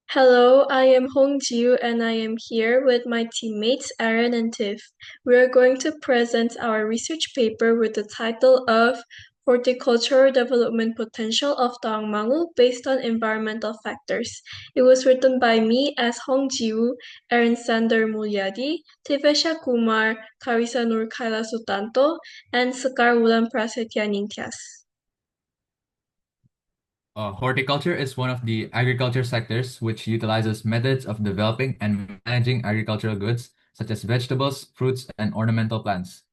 Hello, I am Hong Jiwoo and I am here with my teammates Aaron and Tiff. We are going to present our research paper with the title of Horticultural Development Potential of Tawangmangu based on environmental factors. It was written by me as Hong Jiwoo, Aaron Xander Mulyadi, Thivesha Kumar, Karisa Nur Kaila Sutanto, and Sekar Wulan Prasetya Ningtyas. Horticulture is one of the agriculture sectors which utilizes methods of developing and managing agricultural goods such as vegetables, fruits, and ornamental plants.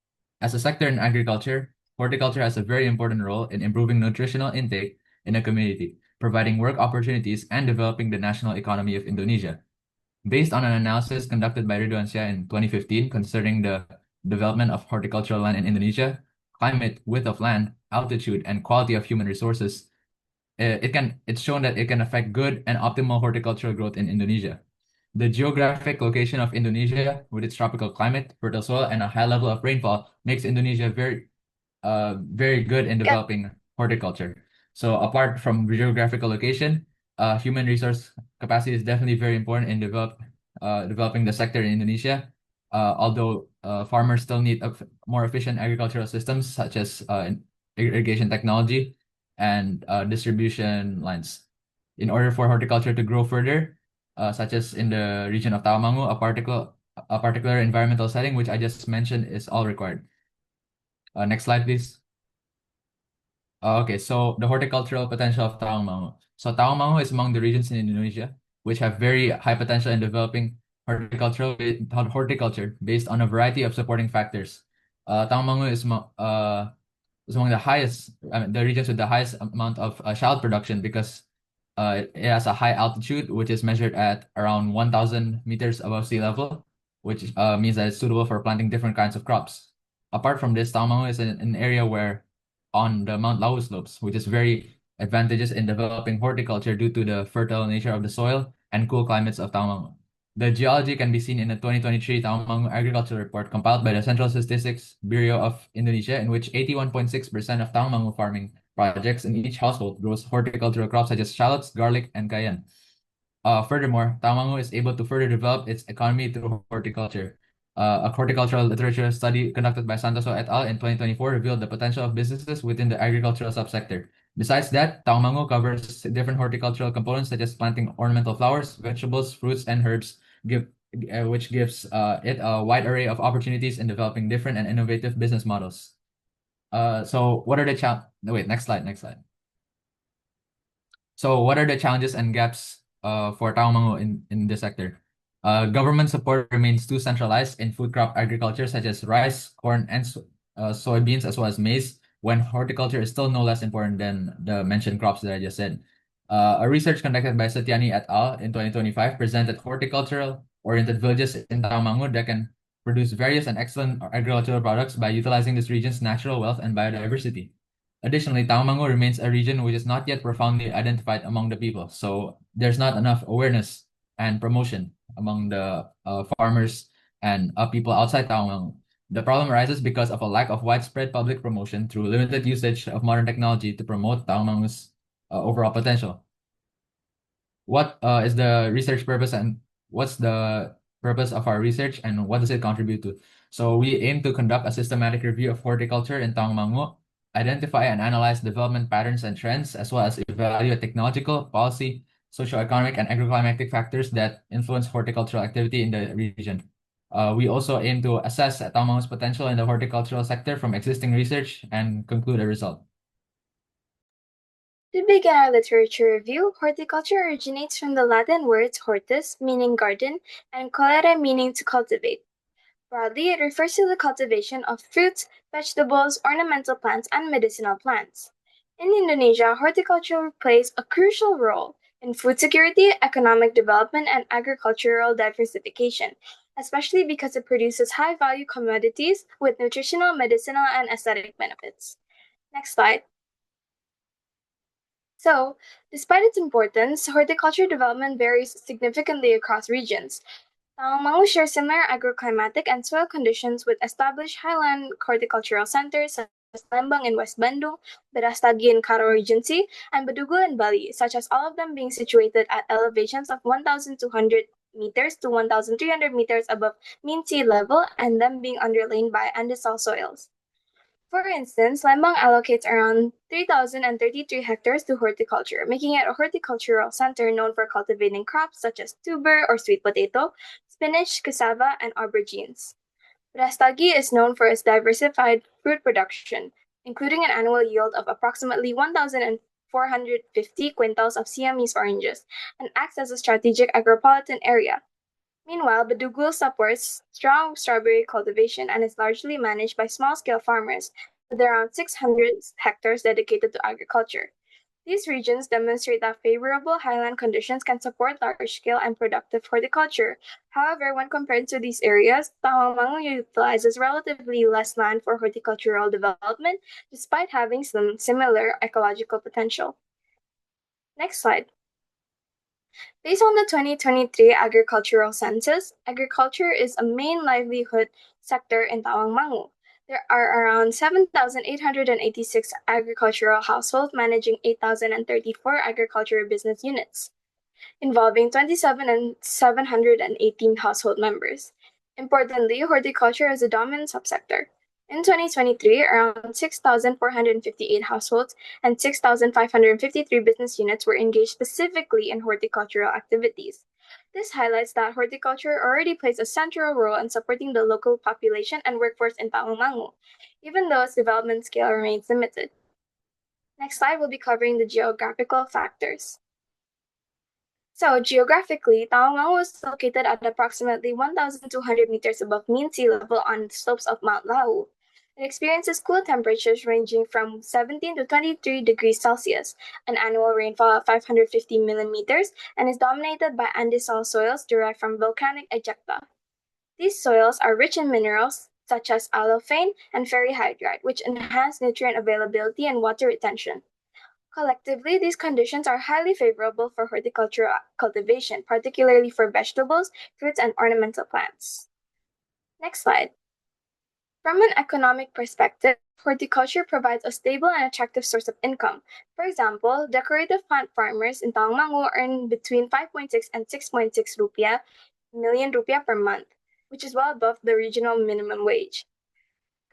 As a sector in agriculture, horticulture has a very important role in improving nutritional intake in a community, providing work opportunities, and developing the national economy of Indonesia. Based on an analysis conducted by Ridwan Shah in 2015 concerning the development of horticultural land in Indonesia, climate, width of land, altitude, and quality of human resources, it's shown that it can affect good and optimal horticultural growth in Indonesia. The geographic location of Indonesia, with its tropical climate, fertile soil, and a high level of rainfall, makes Indonesia very good in developing horticulture. So apart from geographical location, human resource capacity is definitely very important in developing the sector in Indonesia. Although farmers still need more efficient agricultural systems such as irrigation technology and distribution lines. In order for horticulture to grow further, such as in the region of Tawangmangu, a particular environmental setting, which I just mentioned, is all required. Next slide, please. Okay, so the horticultural potential of Tawangmangu. So Tawangmangu is among the regions in Indonesia which have very high potential in developing horticulture based on a variety of supporting factors. Tawangmangu is among the highest, the regions with the highest amount of shallot production because it has a high altitude, which is measured at around 1,000 meters above sea level, which means that it's suitable for planting different kinds of crops. Apart from this, Tawangmangu is an area where on the Mount Lau slopes, which is very advantageous in developing horticulture due to the fertile nature of the soil and cool climates of Tawangmangu. The geology can be seen in the 2023 Tawangmangu Agriculture Report compiled by the Central Statistics Bureau of Indonesia, in which 81.6% of Tawangmangu farming projects in each household grows horticultural crops such as shallots, garlic, and cayenne. Furthermore, Tawangmangu is able to further develop its economy through horticulture. A horticultural literature study conducted by Santoso et al. In 2024 revealed the potential of businesses within the agricultural subsector. Besides that, Tawangmangu covers different horticultural components such as planting ornamental flowers, vegetables, fruits, and herbs, which gives it a wide array of opportunities in developing different and innovative business models. So what are the no, wait, next slide, next slide. So what are the challenges and gaps for Tawangmangu in this sector? Government support remains too centralized in food crop agriculture, such as rice, corn, and soybeans, as well as maize, when horticulture is still no less important than the mentioned crops that I just said. A research conducted by Satyani et al. In 2025 presented horticultural-oriented villages in Tawangmangu that can produce various and excellent agricultural products by utilizing this region's natural wealth and biodiversity. Additionally, Tawangmangu remains a region which is not yet profoundly identified among the people, so there's not enough awareness and promotion among the farmers and people outside Tawangmangu. The problem arises because of a lack of widespread public promotion through limited usage of modern technology to promote Tawangmangu's overall potential. What is the research purpose and what's the purpose of our research and what does it contribute to? So we aim to conduct a systematic review of horticulture in Tawangmangu, identify and analyze development patterns and trends, as well as evaluate technological, policy, socioeconomic, and agroclimatic factors that influence horticultural activity in the region. We also aim to assess Tawangmangu's potential in the horticultural sector from existing research and conclude a result. To begin our literature review, horticulture originates from the Latin words hortus, meaning garden, and colere, meaning to cultivate. Broadly, it refers to the cultivation of fruits, vegetables, ornamental plants, and medicinal plants. In Indonesia, horticulture plays a crucial role in food security, economic development, and agricultural diversification, especially because it produces high value commodities with nutritional, medicinal, and aesthetic benefits. Next slide. So, despite its importance, horticulture development varies significantly across regions. Tawangmangu shares similar agroclimatic and soil conditions with established highland horticultural centers as Lembang in West Bandung, Berastagi in Karo Regency, and Bedugul in Bali, such as all of them being situated at elevations of 1,200 meters to 1,300 meters above mean sea level and them being underlain by andesol soils. For instance, Lembang allocates around 3,033 hectares to horticulture, making it a horticultural center known for cultivating crops such as tuber or sweet potato, spinach, cassava, and aubergines. Brastagi is known for its diversified fruit production, including an annual yield of approximately 1,450 quintals of Siamese oranges, and acts as a strategic agropolitan area. Meanwhile, Bedugul supports strong strawberry cultivation and is largely managed by small-scale farmers, with around 600 hectares dedicated to agriculture. These regions demonstrate that favorable highland conditions can support large-scale and productive horticulture. However, when compared to these areas, Tawangmangu utilizes relatively less land for horticultural development, despite having some similar ecological potential. Next slide. Based on the 2023 agricultural census, agriculture is a main livelihood sector in Tawangmangu. There are around 7,886 agricultural households managing 8,034 agricultural business units, involving 27,718 household members. Importantly, horticulture is a dominant subsector. In 2023, around 6,458 households and 6,553 business units were engaged specifically in horticultural activities. This highlights that horticulture already plays a central role in supporting the local population and workforce in Tawangmangu, even though its development scale remains limited. Next slide will be covering the geographical factors. So, geographically, Tawangmangu is located at approximately 1,200 meters above mean sea level on the slopes of Mount Lau. It experiences cool temperatures ranging from 17 to 23 degrees Celsius, an annual rainfall of 550 millimeters, and is dominated by andesol soils derived from volcanic ejecta. These soils are rich in minerals such as allophane and ferrihydrite, which enhance nutrient availability and water retention. Collectively, these conditions are highly favorable for horticultural cultivation, particularly for vegetables, fruits, and ornamental plants. Next slide. From an economic perspective, horticulture provides a stable and attractive source of income. For example, decorative plant farmers in Tawangmangu earn between 5.6 and 6.6 million rupiah per month, which is well above the regional minimum wage.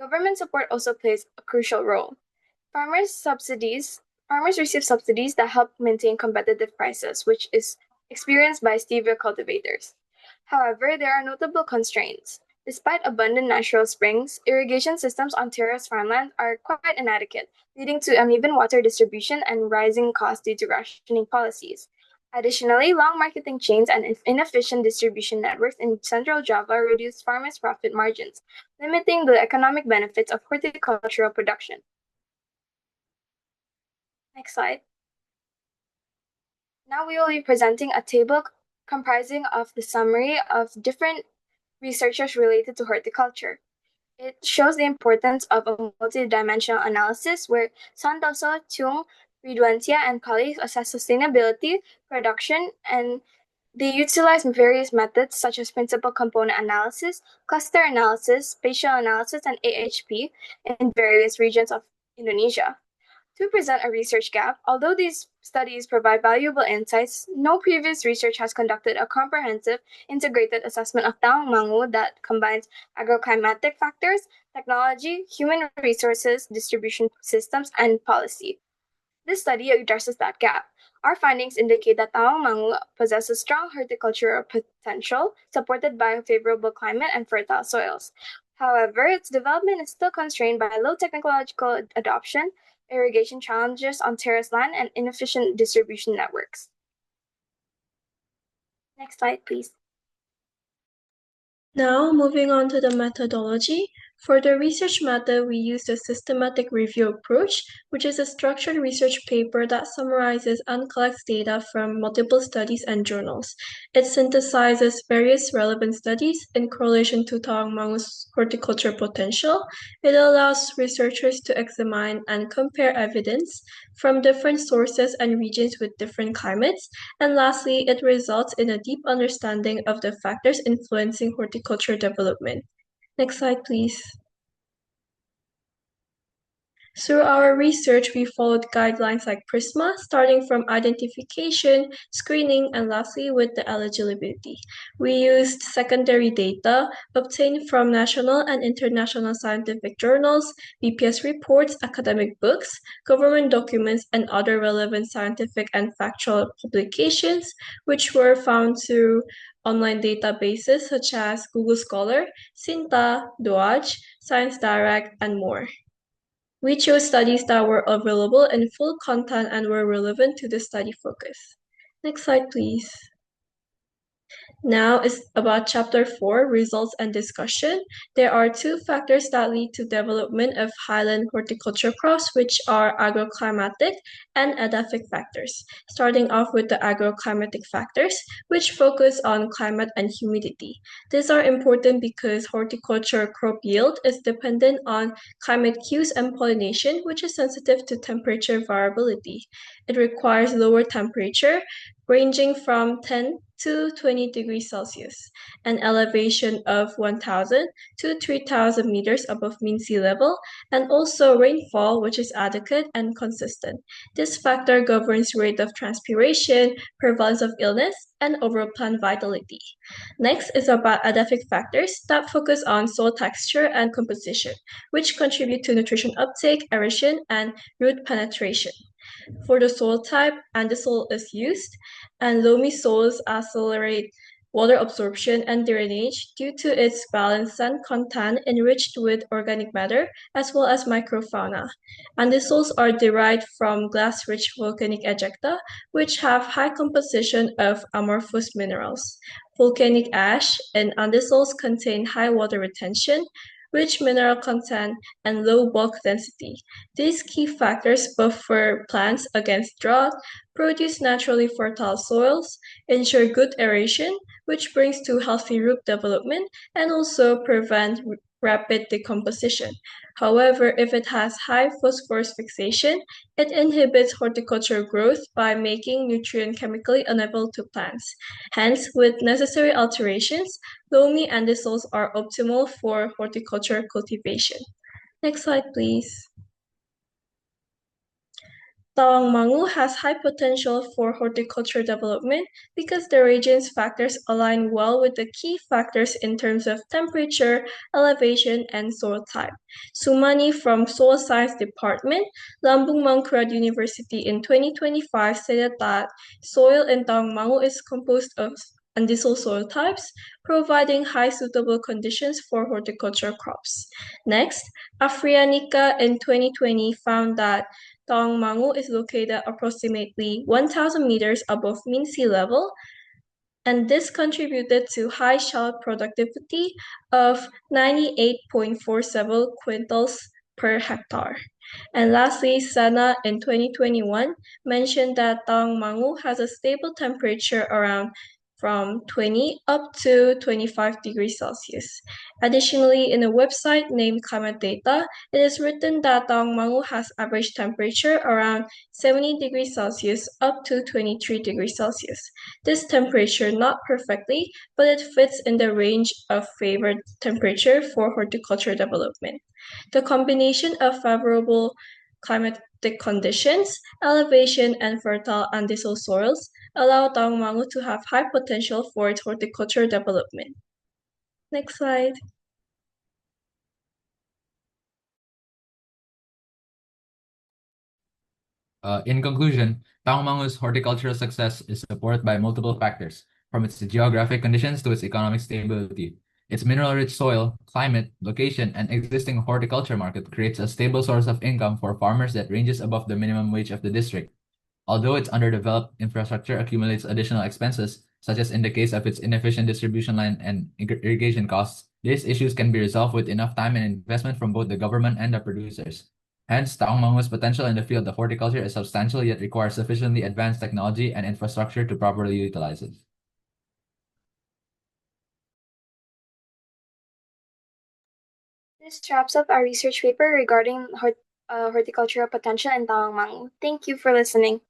Government support also plays a crucial role. Farmers receive subsidies that help maintain competitive prices, which is experienced by stevia cultivators. However, there are notable constraints. Despite abundant natural springs, irrigation systems on terraced farmland are quite inadequate, leading to uneven water distribution and rising costs due to rationing policies. Additionally, long marketing chains and inefficient distribution networks in central Java reduce farmers' profit margins, limiting the economic benefits of horticultural production. Next slide. Now we will be presenting a table comprising of the summary of different researchers related to horticulture. It shows the importance of a multidimensional analysis where Santoso, Chung, Ridwansyah, and colleagues assess sustainability, production, and they utilize various methods such as principal component analysis, cluster analysis, spatial analysis, and AHP in various regions of Indonesia. To present a research gap, although these studies provide valuable insights, no previous research has conducted a comprehensive, integrated assessment of Tawangmangu that combines agroclimatic factors, technology, human resources, distribution systems, and policy. This study addresses that gap. Our findings indicate that Tawangmangu possesses strong horticultural potential, supported by a favorable climate and fertile soils. However, its development is still constrained by low technological adoption, irrigation challenges on terraced land, and inefficient distribution networks. Next slide, please. Now, moving on to the methodology. For the research method, we used a systematic review approach, which is a structured research paper that summarizes and collects data from multiple studies and journals. It synthesizes various relevant studies in correlation to Tawangmangu's horticulture potential. It allows researchers to examine and compare evidence from different sources and regions with different climates. And lastly, it results in a deep understanding of the factors influencing horticulture development. Next slide, please. Through our research, we followed guidelines like PRISMA, starting from identification, screening, and lastly with the eligibility. We used secondary data obtained from national and international scientific journals, BPS reports, academic books, government documents, and other relevant scientific and factual publications, which were found through online databases such as Google Scholar, Sinta, Doaj, Science Direct, and more. We chose studies that were available in full content and were relevant to the study focus. Next slide, please. Now is about Chapter 4, Results and Discussion. There are two factors that lead to development of highland horticulture crops, which are agroclimatic and edaphic factors. Starting off with the agroclimatic factors, which focus on climate and humidity. These are important because horticulture crop yield is dependent on climate cues and pollination, which is sensitive to temperature variability. It requires lower temperature, ranging from 10 to 20 degrees Celsius, an elevation of 1,000 to 3,000 meters above mean sea level, and also rainfall, which is adequate and consistent. This factor governs rate of transpiration, prevalence of illness, and overall plant vitality. Next is about edaphic factors that focus on soil texture and composition, which contribute to nutrition uptake, aeration, and root penetration. For the soil type, andesol is used, and loamy soils accelerate water absorption and drainage due to its balanced sand content enriched with organic matter as well as microfauna. Andesols are derived from glass-rich volcanic ejecta, which have high composition of amorphous minerals. Volcanic ash and andesols contain high water retention, rich mineral content, and low bulk density. These key factors buffer plants against drought, produce naturally fertile soils, ensure good aeration, which brings to healthy root development, and also prevent rapid decomposition. However, if it has high phosphorus fixation, it inhibits horticultural growth by making nutrient chemically unavailable to plants. Hence, with necessary alterations, loamy andesols are optimal for horticulture cultivation. Next slide, please. Tawangmangu has high potential for horticulture development because the region's factors align well with the key factors in terms of temperature, elevation, and soil type. Sumani from Soil Science Department, Lambung Mangkurat University in 2025 stated that soil in Tawangmangu is composed of andesol soil types, providing high suitable conditions for horticulture crops. Next, Afrianica in 2020 found that Tawangmangu is located approximately 1,000 meters above mean sea level, and this contributed to high shallot productivity of 98.47 quintals per hectare. And lastly, Sana in 2021 mentioned that Tawangmangu has a stable temperature around from 20 up to 25 degrees Celsius. Additionally, in a website named Climate Data, it is written that Tawangmangu has average temperature around 70 degrees Celsius up to 23 degrees Celsius. This temperature not perfectly, but it fits in the range of favored temperature for horticulture development. The combination of favorable climatic conditions, elevation, and fertile andesol soils allow Tawangmangu to have high potential for its horticulture development. Next slide. In conclusion, Tawangmangu's horticultural success is supported by multiple factors, from its geographic conditions to its economic stability. Its mineral-rich soil, climate, location, and existing horticulture market creates a stable source of income for farmers that ranges above the minimum wage of the district. Although its underdeveloped infrastructure accumulates additional expenses, such as in the case of its inefficient distribution line and irrigation costs, these issues can be resolved with enough time and investment from both the government and the producers. Hence, Tawangmangu's potential in the field of horticulture is substantial yet requires sufficiently advanced technology and infrastructure to properly utilize it. This wraps up our research paper regarding horticultural potential in Tawangmangu. Thank you for listening.